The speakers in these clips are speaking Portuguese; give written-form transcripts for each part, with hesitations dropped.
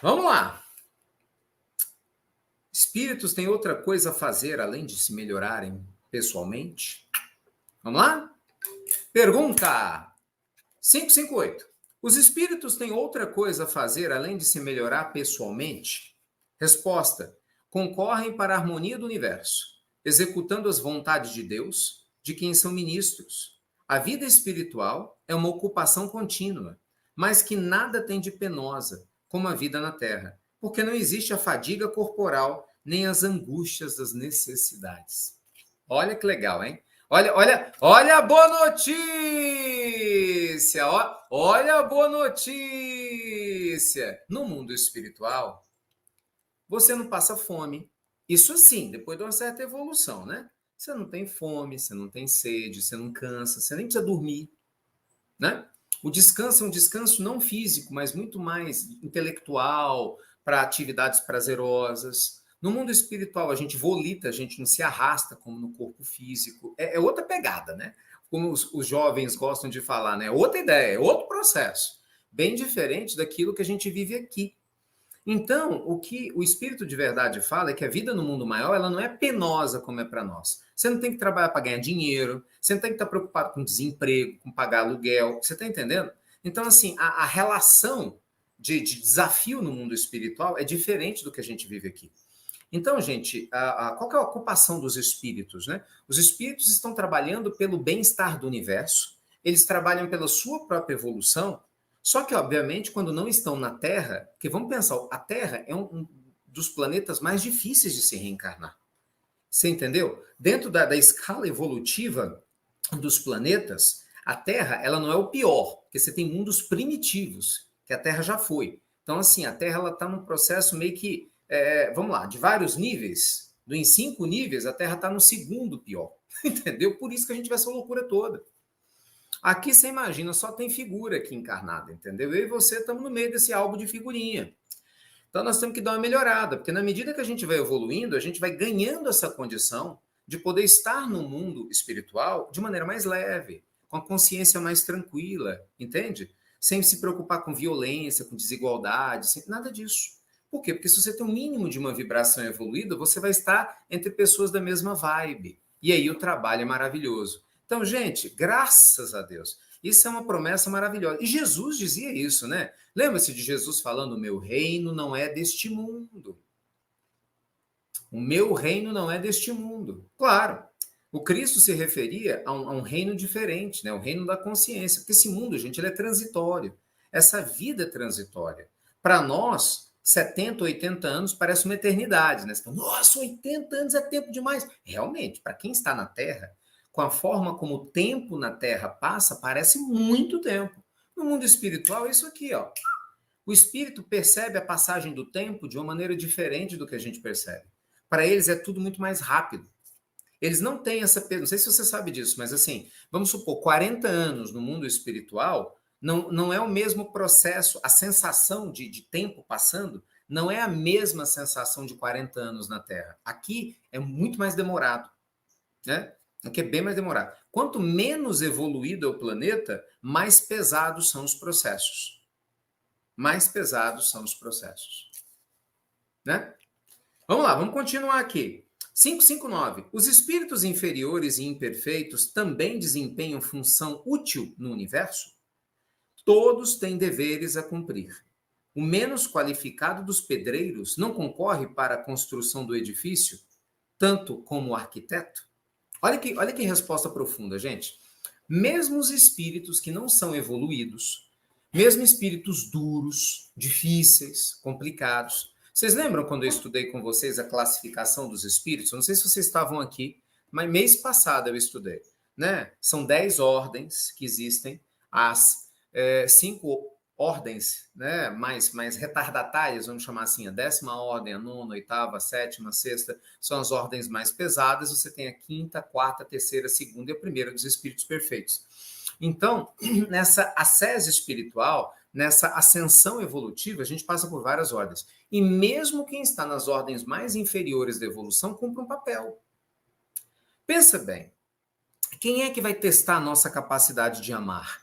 Vamos lá. Espíritos têm outra coisa a fazer além de se melhorarem pessoalmente? Vamos lá? Pergunta 558. Os espíritos têm outra coisa a fazer além de se melhorar pessoalmente? Resposta: concorrem para a harmonia do universo, executando as vontades de Deus, de quem são ministros. A vida espiritual é uma ocupação contínua, mas que nada tem de penosa, como a vida na Terra, porque não existe a fadiga corporal nem as angústias das necessidades. Olha que legal, hein? Olha a boa notícia! Olha a boa notícia! No mundo espiritual, você não passa fome. Isso sim, depois de uma certa evolução, né? Você não tem fome, você não tem sede, você não cansa, você nem precisa dormir, né? O descanso é um descanso não físico, mas muito mais intelectual, para atividades prazerosas. No mundo espiritual, a gente volita, a gente não se arrasta como no corpo físico. É outra pegada, né? Como os jovens gostam de falar, né? Outra ideia, é outro processo. Bem diferente daquilo que a gente vive aqui. Então, o que o espírito de verdade fala é que a vida no mundo maior, ela não é penosa como é para nós. Você não tem que trabalhar para ganhar dinheiro, você não tem que estar preocupado com desemprego, com pagar aluguel, você está entendendo? Então, assim, a relação de desafio no mundo espiritual é diferente do que a gente vive aqui. Então, gente, qual que é a ocupação dos espíritos, né? Os espíritos estão trabalhando pelo bem-estar do universo, eles trabalham pela sua própria evolução, só que, obviamente, quando não estão na Terra, porque vamos pensar, a Terra é um dos planetas mais difíceis de se reencarnar. Você entendeu? Dentro da escala evolutiva dos planetas, a Terra ela não é o pior, porque você tem mundos primitivos, que a Terra já foi. Então, assim, a Terra está num processo meio que, vamos lá, de vários níveis, em 5 níveis, a Terra está no segundo pior. Entendeu? Por isso que a gente vê essa loucura toda. Aqui você imagina, só tem figura aqui encarnada, entendeu? Eu e você estamos no meio desse álbum de figurinha. Então nós temos que dar uma melhorada, porque na medida que a gente vai evoluindo, a gente vai ganhando essa condição de poder estar no mundo espiritual de maneira mais leve, com a consciência mais tranquila, entende? Sem se preocupar com violência, com desigualdade, sem nada disso. Por quê? Porque se você tem um mínimo de uma vibração evoluída, você vai estar entre pessoas da mesma vibe. E aí o trabalho é maravilhoso. Então, gente, graças a Deus. Isso é uma promessa maravilhosa. E Jesus dizia isso, né? Lembra-se de Jesus falando: o meu reino não é deste mundo. O meu reino não é deste mundo. Claro, o Cristo se referia a um reino diferente, né? O reino da consciência. Porque esse mundo, gente, ele é transitório. Essa vida é transitória. Para nós, 70, 80 anos parece uma eternidade, né? Você fala, nossa, 80 anos é tempo demais. Realmente, para quem está na Terra, com a forma como o tempo na Terra passa, parece muito tempo. No mundo espiritual, é isso aqui, ó. O espírito percebe a passagem do tempo de uma maneira diferente do que a gente percebe. Para eles é tudo muito mais rápido. Eles não têm essa. Não sei se você sabe disso, mas assim, vamos supor, 40 anos no mundo espiritual não é o mesmo processo, a sensação de tempo passando não é a mesma sensação de 40 anos na Terra. Aqui é muito mais demorado, né? Aqui é bem mais demorado. Quanto menos evoluído é o planeta, mais pesados são os processos. Mais pesados são os processos, né? Vamos lá, vamos continuar aqui. 559. Os espíritos inferiores e imperfeitos também desempenham função útil no universo? Todos têm deveres a cumprir. O menos qualificado dos pedreiros não concorre para a construção do edifício, tanto como o arquiteto? Olha que resposta profunda, gente. Mesmo os espíritos que não são evoluídos, mesmo espíritos duros, difíceis, complicados. Vocês lembram quando eu estudei com vocês a classificação dos espíritos? Eu não sei se vocês estavam aqui, mas mês passado eu estudei. Né? São 10 ordens que existem, as 5 ordens, né, mais retardatárias, vamos chamar assim, a 10ª ordem, a 9ª, a 8ª, a 7ª, a 6ª, são as ordens mais pesadas, você tem a 5ª, 4ª, 3ª, 2ª e a 1ª dos espíritos perfeitos. Então, nessa ascese espiritual, nessa ascensão evolutiva, a gente passa por várias ordens. E mesmo quem está nas ordens mais inferiores da evolução cumpre um papel. Pensa bem, quem é que vai testar a nossa capacidade de amar?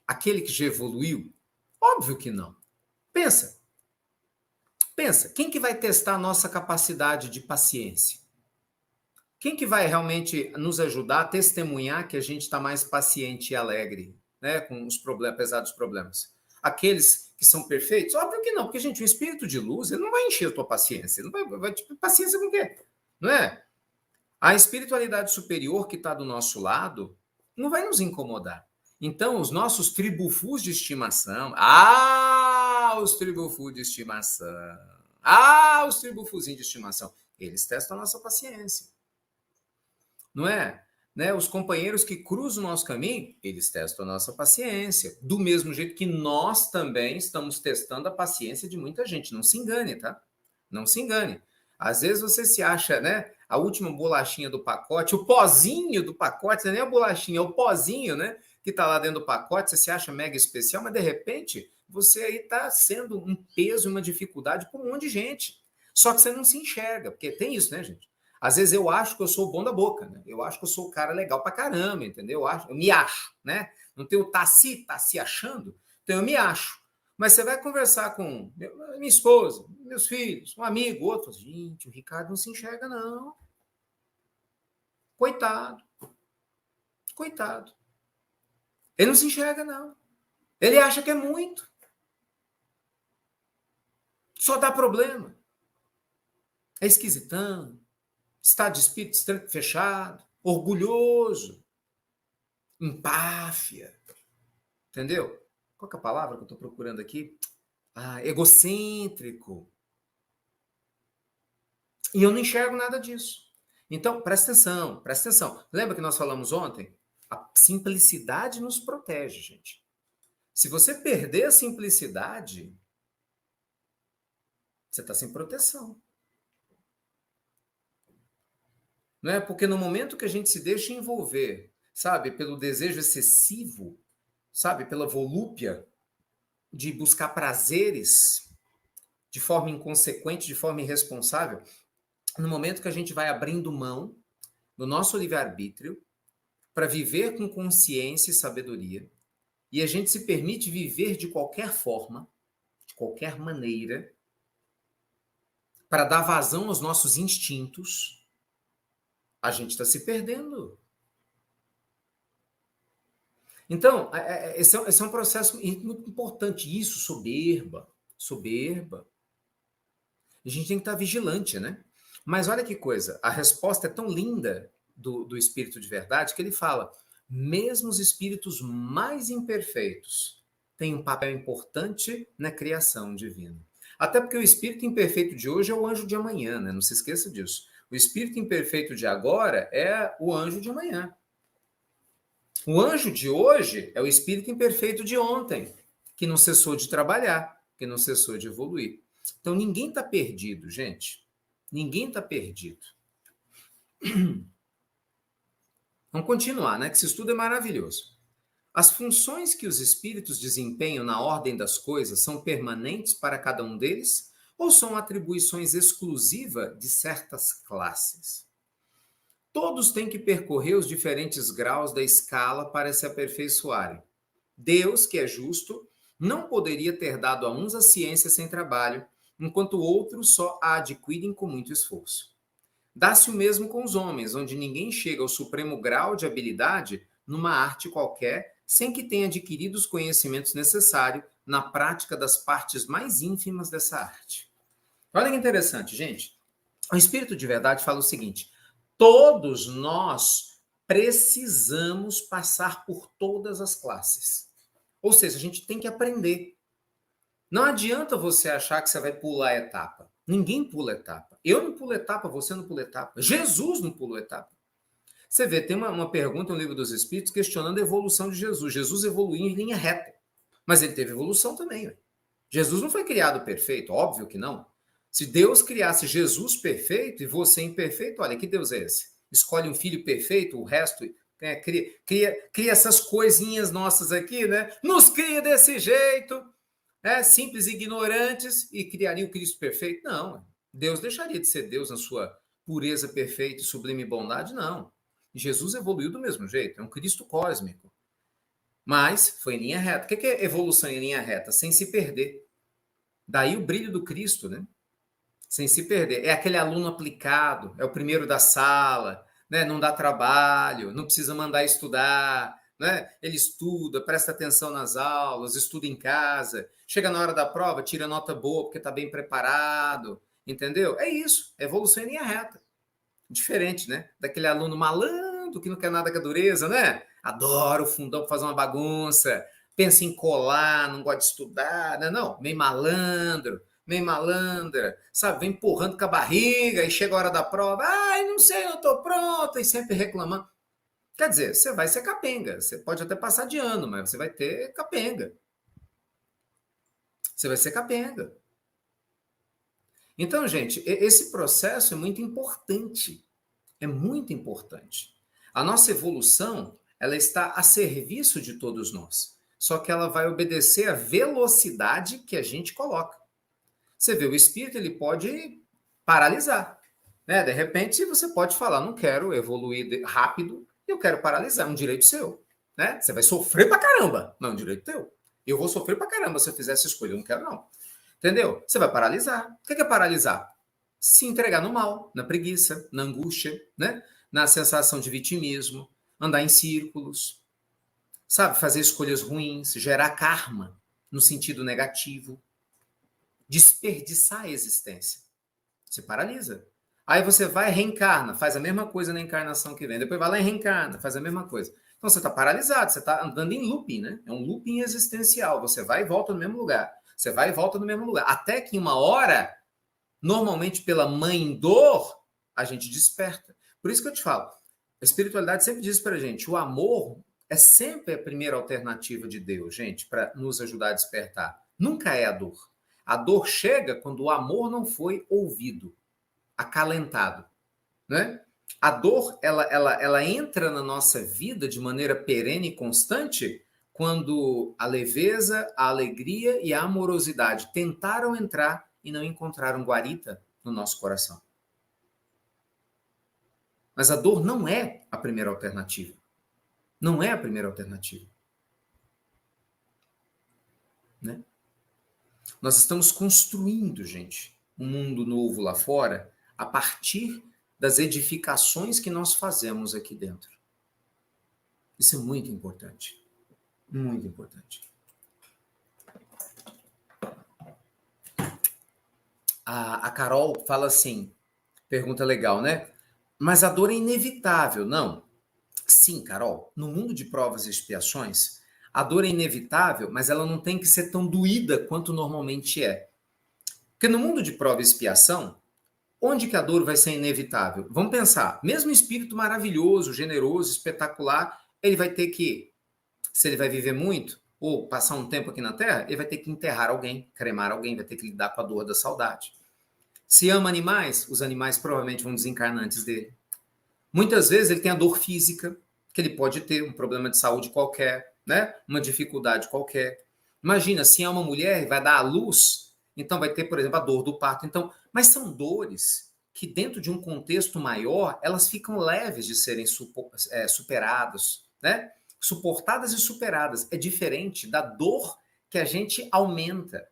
Aquele que já evoluiu? Óbvio que não. Pensa. Pensa, quem que vai testar a nossa capacidade de paciência? Quem que vai realmente nos ajudar a testemunhar que a gente está mais paciente e alegre, né, com os problemas, apesar dos problemas? Aqueles que são perfeitos? Óbvio que não, porque, gente, o espírito de luz, ele não vai encher a tua paciência. Ele não vai tipo, paciência com o quê? Não é? A espiritualidade superior que está do nosso lado não vai nos incomodar. Então, os nossos tribufus de estimação, os tribufus de estimação, os tribufuzinhos de estimação, eles testam a nossa paciência. Não é? Né? Os companheiros que cruzam o nosso caminho, eles testam a nossa paciência. Do mesmo jeito que nós também estamos testando a paciência de muita gente. Não se engane, tá? Não se engane. Às vezes você se acha, né? A última bolachinha do pacote, o pozinho do pacote, não é nem a bolachinha, é o pozinho, né? Que tá lá dentro do pacote, você se acha mega especial, mas de repente você aí tá sendo um peso, uma dificuldade para um monte de gente. Só que você não se enxerga, porque tem isso, né, gente? Às vezes eu acho que eu sou o bom da boca, né? Eu acho que eu sou o cara legal pra caramba, entendeu? Eu me acho, né? Não tenho tá se achando, então eu me acho. Mas você vai conversar com minha esposa, meus filhos, um amigo, outro. Gente, o Ricardo não se enxerga, não. Coitado. Coitado. Ele não se enxerga, não. Ele acha que é muito. Só dá problema. É esquisitão. Estado de espírito fechado. Orgulhoso. Empáfia. Entendeu? Qual que é a palavra que eu estou procurando aqui? Egocêntrico. E eu não enxergo nada disso. Então, presta atenção, presta atenção. Lembra que nós falamos ontem? A simplicidade nos protege, gente. Se você perder a simplicidade, você está sem proteção. Não é? Porque no momento que a gente se deixa envolver, sabe, pelo desejo excessivo, sabe, pela volúpia de buscar prazeres de forma inconsequente, de forma irresponsável, no momento que a gente vai abrindo mão do nosso livre-arbítrio para viver com consciência e sabedoria, e a gente se permite viver de qualquer forma, de qualquer maneira, para dar vazão aos nossos instintos, a gente está se perdendo. Então, esse é um processo muito importante. Isso, soberba. Soberba. A gente tem que estar vigilante, né? Mas olha que coisa, a resposta é tão linda do Espírito de verdade que ele fala, mesmo os espíritos mais imperfeitos têm um papel importante na criação divina. Até porque o espírito imperfeito de hoje é o anjo de amanhã, né? Não se esqueça disso. O espírito imperfeito de agora é o anjo de amanhã. O anjo de hoje é o espírito imperfeito de ontem, que não cessou de trabalhar, que não cessou de evoluir. Então ninguém está perdido, gente. Ninguém está perdido. Vamos continuar, né? Que esse estudo é maravilhoso. As funções que os espíritos desempenham na ordem das coisas são permanentes para cada um deles ou são atribuições exclusivas de certas classes? Todos têm que percorrer os diferentes graus da escala para se aperfeiçoarem. Deus, que é justo, não poderia ter dado a uns a ciência sem trabalho, enquanto outros só a adquirem com muito esforço. Dá-se o mesmo com os homens, onde ninguém chega ao supremo grau de habilidade numa arte qualquer, sem que tenha adquirido os conhecimentos necessários na prática das partes mais ínfimas dessa arte. Olha que interessante, gente. O Espírito de Verdade fala o seguinte: todos nós precisamos passar por todas as classes. Ou seja, a gente tem que aprender. Não adianta você achar que você vai pular a etapa. Ninguém pula etapa. Eu não pulo etapa, você não pula etapa. Jesus não pulou etapa. Você vê, tem uma pergunta no Livro dos Espíritos questionando a evolução de Jesus. Jesus evoluiu em linha reta. Mas ele teve evolução também. Né? Jesus não foi criado perfeito, óbvio que não. Se Deus criasse Jesus perfeito e você imperfeito, olha, que Deus é esse? Escolhe um filho perfeito, o resto cria essas coisinhas nossas aqui, né? Nos cria desse jeito, simples ignorantes, e criaria o Cristo perfeito? Não. Deus deixaria de ser Deus na sua pureza perfeita e sublime bondade? Não. Jesus evoluiu do mesmo jeito, é um Cristo cósmico. Mas foi em linha reta. O que é evolução em linha reta? Sem se perder. Daí o brilho do Cristo, né? sem se perder. É aquele aluno aplicado, é o primeiro da sala, né? Não dá trabalho, não precisa mandar estudar, né? Ele estuda, presta atenção nas aulas, estuda em casa, chega na hora da prova, tira nota boa porque está bem preparado, entendeu? É isso, é evolução em linha reta. Diferente, né? Daquele aluno malandro que não quer nada com a dureza, né? Adora o fundão para fazer uma bagunça, pensa em colar, não gosta de estudar, né? Não, meio malandro, meio malandra, sabe? Vem empurrando com a barriga e chega a hora da prova, ai, não sei, não estou pronta, e sempre reclamando. Quer dizer, você vai ser capenga, você pode até passar de ano, mas você vai ter capenga. Você vai ser capenga. Então, gente, esse processo é muito importante. É muito importante. A nossa evolução, ela está a serviço de todos nós. Só que ela vai obedecer à velocidade que a gente coloca. Você vê, o espírito, ele pode paralisar, né? De repente, você pode falar, não quero evoluir rápido, eu quero paralisar, é um direito seu, né? Você vai sofrer pra caramba, não é um direito teu. Eu vou sofrer pra caramba se eu fizer essa escolha, eu não quero não. Entendeu? Você vai paralisar. O que é paralisar? Se entregar no mal, na preguiça, na angústia, né? Na sensação de vitimismo, andar em círculos, sabe? Fazer escolhas ruins, gerar karma no sentido negativo, desperdiçar a existência. Você paralisa. Aí você vai, reencarna, faz a mesma coisa na encarnação que vem. Depois vai lá e reencarna, faz a mesma coisa. Então você está paralisado, você está andando em looping, né? É um looping existencial. Você vai e volta no mesmo lugar. Você vai e volta no mesmo lugar. Até que em uma hora, normalmente pela mãe dor, a gente desperta. Por isso que eu te falo, a espiritualidade sempre diz pra gente, o amor é sempre a primeira alternativa de Deus, gente, para nos ajudar a despertar. Nunca é a dor. A dor chega quando o amor não foi ouvido, acalentado, né? A dor, ela entra na nossa vida de maneira perene e constante quando a leveza, a alegria e a amorosidade tentaram entrar e não encontraram guarita no nosso coração. Mas a dor não é a primeira alternativa. Não é a primeira alternativa. Né? Nós estamos construindo, gente, um mundo novo lá fora a partir das edificações que nós fazemos aqui dentro. Isso é muito importante. Muito importante. A Carol fala assim, pergunta legal, né? Mas a dor é inevitável, não? Sim, Carol, no mundo de provas e expiações, a dor é inevitável, mas ela não tem que ser tão doída quanto normalmente é. Porque no mundo de prova e expiação, onde que a dor vai ser inevitável? Vamos pensar, mesmo espírito maravilhoso, generoso, espetacular, ele vai ter que, se ele vai viver muito, ou passar um tempo aqui na Terra, ele vai ter que enterrar alguém, cremar alguém, vai ter que lidar com a dor da saudade. Se ama animais, os animais provavelmente vão desencarnar antes dele. Muitas vezes ele tem a dor física, que ele pode ter um problema de saúde qualquer, né? Uma dificuldade qualquer. Imagina, se é uma mulher e vai dar à luz, então vai ter, por exemplo, a dor do parto. Então, mas são dores que dentro de um contexto maior, elas ficam leves de serem superadas, né? Suportadas e superadas. É diferente da dor que a gente aumenta.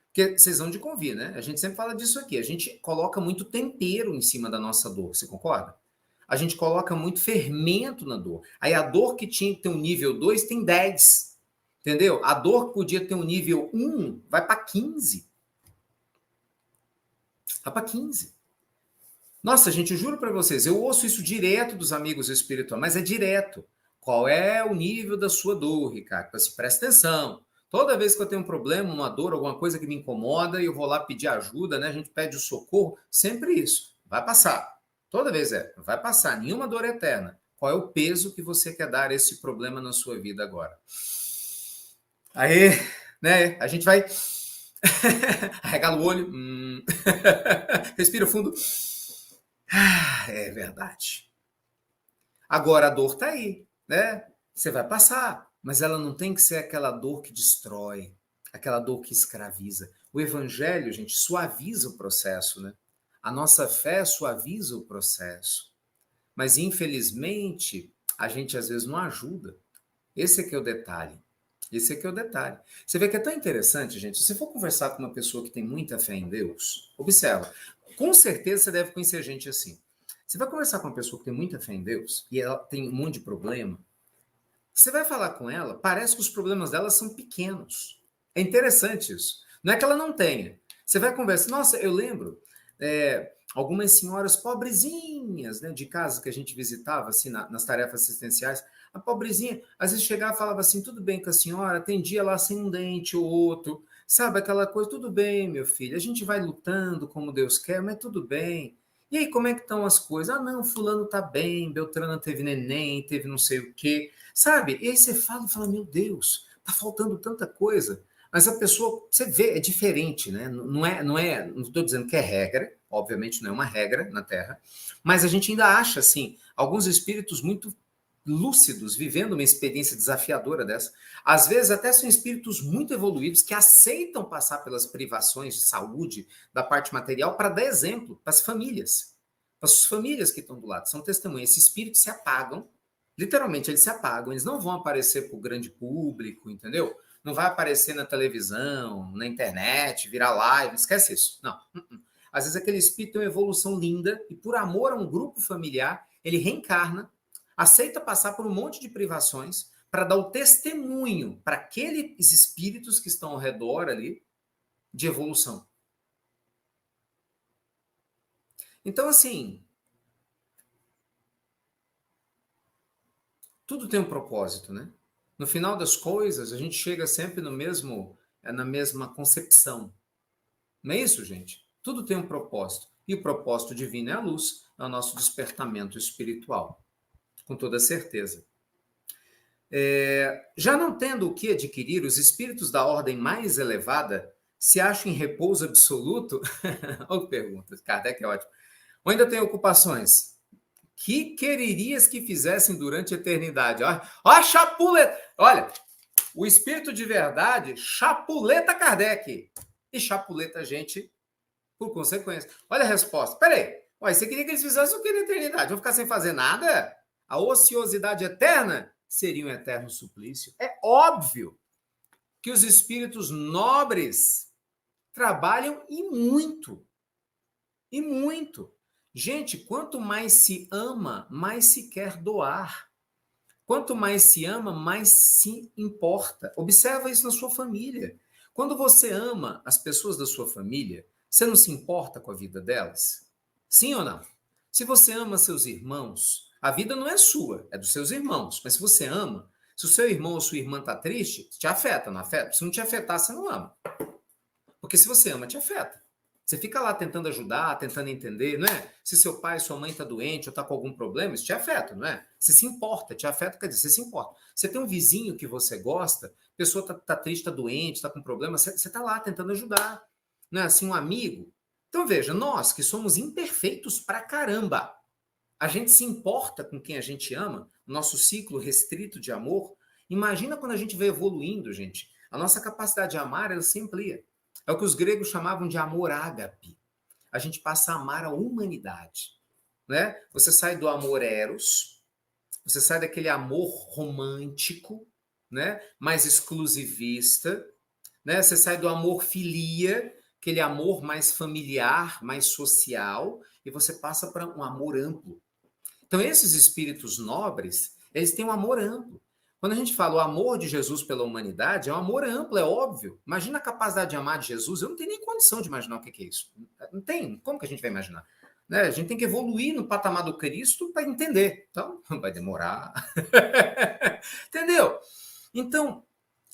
Porque vocês vão de convir, né? A gente sempre fala disso aqui. A gente coloca muito tempero em cima da nossa dor. Você concorda? A gente coloca muito fermento na dor. Aí a dor que tinha que ter um nível 2 tem 10. Entendeu? A dor que podia ter um nível 1 vai para 15. Vai para 15. Nossa, gente, eu juro para vocês, eu ouço isso direto dos amigos espirituais, mas é direto. Qual é o nível da sua dor, Ricardo? Assim, presta atenção. Toda vez que eu tenho um problema, uma dor, alguma coisa que me incomoda, eu vou lá pedir ajuda, né? A gente pede o socorro, sempre isso. Vai passar. Toda vez vai passar. Nenhuma dor é eterna. Qual é o peso que você quer dar a esse problema na sua vida agora? Aí, né? A gente vai arregala o olho, respira fundo. É verdade. Agora a dor tá aí, né? Você vai passar, mas ela não tem que ser aquela dor que destrói, aquela dor que escraviza. O evangelho, gente, suaviza o processo, né? A nossa fé suaviza o processo. Mas, infelizmente, a gente às vezes não ajuda. Esse aqui é o detalhe. Esse aqui é o detalhe. Você vê que é tão interessante, gente. Se você for conversar com uma pessoa que tem muita fé em Deus, observa. Com certeza você deve conhecer gente assim. Você vai conversar com uma pessoa que tem muita fé em Deus e ela tem um monte de problema. Você vai falar com ela, parece que os problemas dela são pequenos. É interessante isso. Não é que ela não tenha. Você vai conversar. Nossa, eu lembro algumas senhoras pobrezinhas, né, de casa que a gente visitava assim nas tarefas assistenciais. A pobrezinha, às vezes chegava e falava assim, tudo bem com a senhora, tem dia lá sem um dente ou outro, sabe, aquela coisa, tudo bem, meu filho, a gente vai lutando como Deus quer, mas tudo bem. E aí, como é que estão as coisas? Ah, não, fulano tá bem, Beltrano teve neném, teve não sei o quê, sabe? E aí você fala, meu Deus, tá faltando tanta coisa. Mas a pessoa, você vê, é diferente, né? Não estou dizendo que é regra, obviamente não é uma regra na Terra, mas a gente ainda acha, assim, alguns espíritos muito lúcidos, vivendo uma experiência desafiadora dessa. Às vezes até são espíritos muito evoluídos que aceitam passar pelas privações de saúde da parte material para dar exemplo para as famílias que estão do lado, são testemunhas. Esses espíritos se apagam, literalmente eles se apagam, eles não vão aparecer para o grande público, entendeu? Não vai aparecer na televisão, na internet, virar live, esquece isso. Não. Às vezes aquele espírito tem uma evolução linda e por amor a um grupo familiar, ele reencarna, aceita passar por um monte de privações para dar o testemunho para aqueles espíritos que estão ao redor ali de evolução. Então, assim, tudo tem um propósito, né? No final das coisas, a gente chega sempre na mesma concepção. Não é isso, gente? Tudo tem um propósito. E o propósito divino é a luz, é o nosso despertamento espiritual. Com toda certeza. Já não tendo o que adquirir, os espíritos da ordem mais elevada se acham em repouso absoluto? Olha que pergunta, Kardec é ótimo. Ou ainda tem ocupações? Que quererias que fizessem durante a eternidade? Olha a chapuleta! Olha, o espírito de verdade chapuleta Kardec. E chapuleta a gente por consequência. Olha a resposta. Peraí, você queria que eles fizessem o que na eternidade? Vão ficar sem fazer nada? A ociosidade eterna seria um eterno suplício. É óbvio que os espíritos nobres trabalham e muito. E muito. Gente, quanto mais se ama, mais se quer doar. Quanto mais se ama, mais se importa. Observa isso na sua família. Quando você ama as pessoas da sua família, você não se importa com a vida delas? Sim ou não? Se você ama seus irmãos, a vida não é sua, é dos seus irmãos. Mas se você ama, se o seu irmão ou sua irmã está triste, te afeta, não afeta? Se não te afetar, você não ama. Porque se você ama, te afeta. Você fica lá tentando ajudar, tentando entender, não é? Se seu pai, sua mãe está doente ou está com algum problema, isso te afeta, não é? Você se importa, te afeta, quer dizer, você se importa. Você tem um vizinho que você gosta, a pessoa está triste, está doente, está com problema, você está lá tentando ajudar. Não é assim, um amigo. Então veja, nós que somos imperfeitos pra caramba, a gente se importa com quem a gente ama, nosso ciclo restrito de amor. Imagina quando a gente vai evoluindo, gente. A nossa capacidade de amar, ela se amplia. É o que os gregos chamavam de amor ágape. A gente passa a amar a humanidade. Né? Você sai do amor eros, você sai daquele amor romântico, né? Mais exclusivista, né? Você sai do amor filia, aquele amor mais familiar, mais social, e você passa para um amor amplo. Então, esses espíritos nobres, eles têm um amor amplo. Quando a gente fala o amor de Jesus pela humanidade, é um amor amplo, é óbvio. Imagina a capacidade de amar de Jesus, eu não tenho nem condição de imaginar o que é isso. Não tem, como que a gente vai imaginar? Né? A gente tem que evoluir no patamar do Cristo para entender. Então, vai demorar. Entendeu? Então,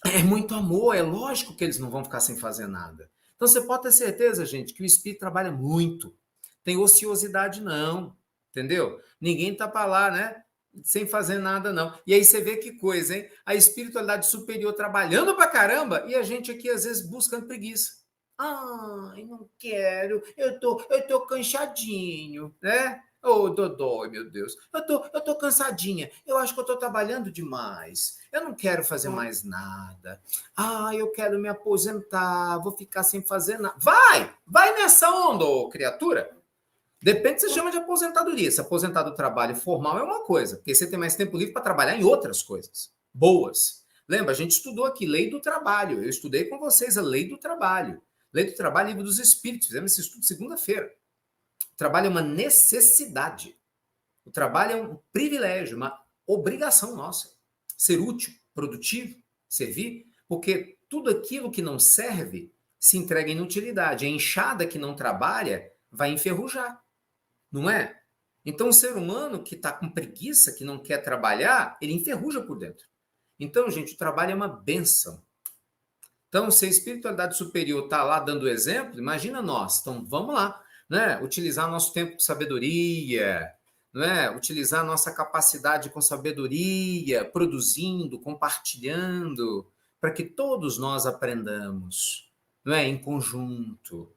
é muito amor, é lógico que eles não vão ficar sem fazer nada. Então, você pode ter certeza, gente, que o espírito trabalha muito. Tem ociosidade, não. Entendeu? Ninguém tá para lá, né? Sem fazer nada, não. E aí você vê que coisa, hein? A espiritualidade superior trabalhando pra caramba e a gente aqui, às vezes, buscando preguiça. Ai, não quero, eu tô cansadinho, né? Ô, Dodói, meu Deus. Eu tô cansadinha. Eu acho que eu tô trabalhando demais. Eu não quero fazer mais nada. Ah, eu quero me aposentar, vou ficar sem fazer nada. Vai nessa onda, ô, criatura. Depende se você chama de aposentadoria. Se aposentar do trabalho formal é uma coisa, porque você tem mais tempo livre para trabalhar em outras coisas boas. Lembra, a gente estudou aqui lei do trabalho. Eu estudei com vocês a lei do trabalho. Lei do trabalho, livro dos espíritos. Fizemos esse estudo segunda-feira. O trabalho é uma necessidade. O trabalho é um privilégio, uma obrigação nossa. Ser útil, produtivo, servir, porque tudo aquilo que não serve se entrega em inutilidade. A enxada que não trabalha vai enferrujar, não é? Então, o ser humano que está com preguiça, que não quer trabalhar, ele enferruja por dentro. Então, gente, o trabalho é uma bênção. Então, se a espiritualidade superior está lá dando exemplo, imagina nós. Então, vamos lá, né? Utilizar nosso tempo com sabedoria, não é? Utilizar nossa capacidade com sabedoria, produzindo, compartilhando, para que todos nós aprendamos, não é? Em conjunto.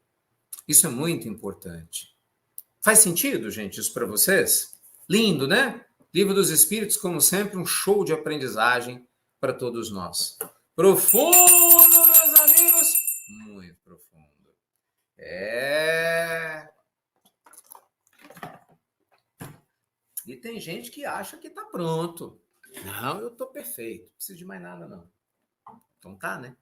Isso é muito importante. Faz sentido, gente, isso para vocês? Lindo, né? Livro dos Espíritos, como sempre, um show de aprendizagem para todos nós. Profundo, meus amigos! Muito profundo. E tem gente que acha que está pronto. Não, eu estou perfeito. Não preciso de mais nada, não. Então tá, né?